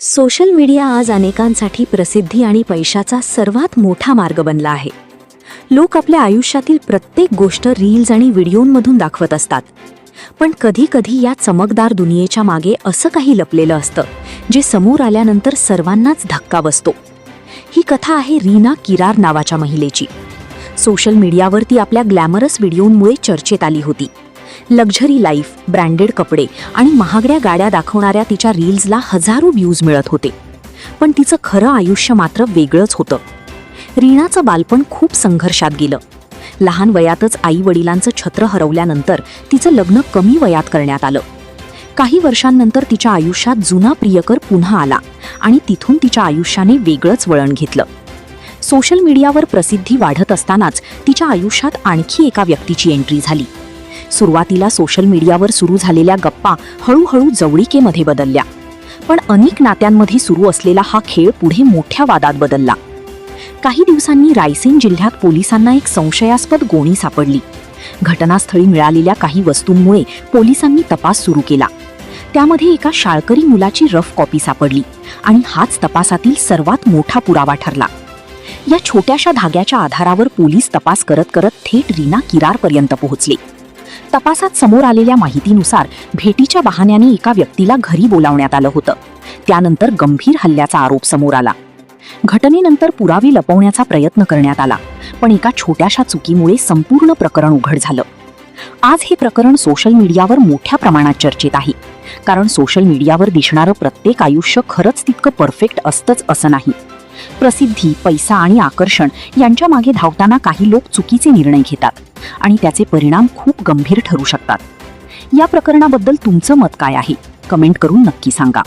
Social media आज अनेकांसाठी प्रसिद्धी आणि पैशाचा सर्वात मोठा मार्ग बनला आहे. लोक आपल्या आयुष्यातील प्रत्येक गोष्ट रील्स आणि व्हिडिओंमधून दाखवत असतात. पण कधी-कधी या चमकदार दुनियेच्या मागे असं काही लपलेलं असतं जे समोर आल्यानंतर सर्वांनाच धक्का बसतो. ही कथा आहे रीना किरार नावाच्या महिलेची. सोशल मीडियावर ती आपल्या ग्लॅमरस व्हिडिओंमुळे चर्चेत आली होती. लक्झरी लाईफ, ब्रँडेड कपडे आणि महागड्या गाड्या दाखवणाऱ्या तिच्या रील्सला हजारो व्ह्यूज मिळत होते. पण तिचं खरं आयुष्य मात्र वेगळंच होतं. रीनाचं बालपण खूप संघर्षात गेलं. लहान वयातच आई वडिलांचं छत्र हरवल्यानंतर तिचं लग्न कमी वयात करण्यात आलं. काही वर्षांनंतर तिच्या आयुष्यात जुना प्रियकर पुन्हा आला आणि तिथून तिच्या आयुष्याने वेगळंच वळण घेतलं. सोशल मीडियावर प्रसिद्धी वाढत असतानाच तिच्या आयुष्यात आणखी एका व्यक्तीची एंट्री झाली. सुरुवातीला सोशल मीडियावर सुरू झालेल्या गप्पा हळूहळू जवळीकेमध्ये बदलल्या. पण अनेक नात्यांमध्ये सुरू असलेला हा खेळ पुढे मोठ्या वादात बदलला. काही दिवसांनी रायसेन जिल्ह्यात पोलिसांना एक संशयास्पद गोणी सापडली. घटनास्थळी मिळालेल्या काही वस्तूंमुळे पोलिसांनी तपास सुरू केला. त्यामध्ये एका शाळकरी मुलाची रफ कॉपी सापडली आणि हाच तपासातील सर्वात मोठा पुरावा ठरला. या छोट्याशा धाग्याच्या आधारावर पोलीस तपास करत करत थेट रीना किरारपर्यंत पोहोचले. तपासात समोर आलेल्या माहितीनुसार भेटीच्या बहाण्याने एका व्यक्तीला घरी बोलावण्यात आलं होतं. त्यानंतर गंभीर हल्ल्याचा आरोप समोर आला. घटनेनंतर पुरावे लपवण्याचा प्रयत्न करण्यात आला, पण एका छोट्याशा चुकीमुळे संपूर्ण प्रकरण उघड झालं. आज हे प्रकरण सोशल मीडियावर मोठ्या प्रमाणात चर्चेत आहे. कारण सोशल मीडियावर दिसणारं प्रत्येक आयुष्य खरंच तितकं परफेक्ट असतंच असं नाही. प्रसिद्धी, पैसा आणि आकर्षण यांच्या मागे धावताना काही लोक चुकीचे निर्णय घेतात आणि त्याचे परिणाम खूप गंभीर ठरू शकतात. या प्रकरणाबद्दल तुमचं मत काय आहे? कमेंट करून नक्की सांगा.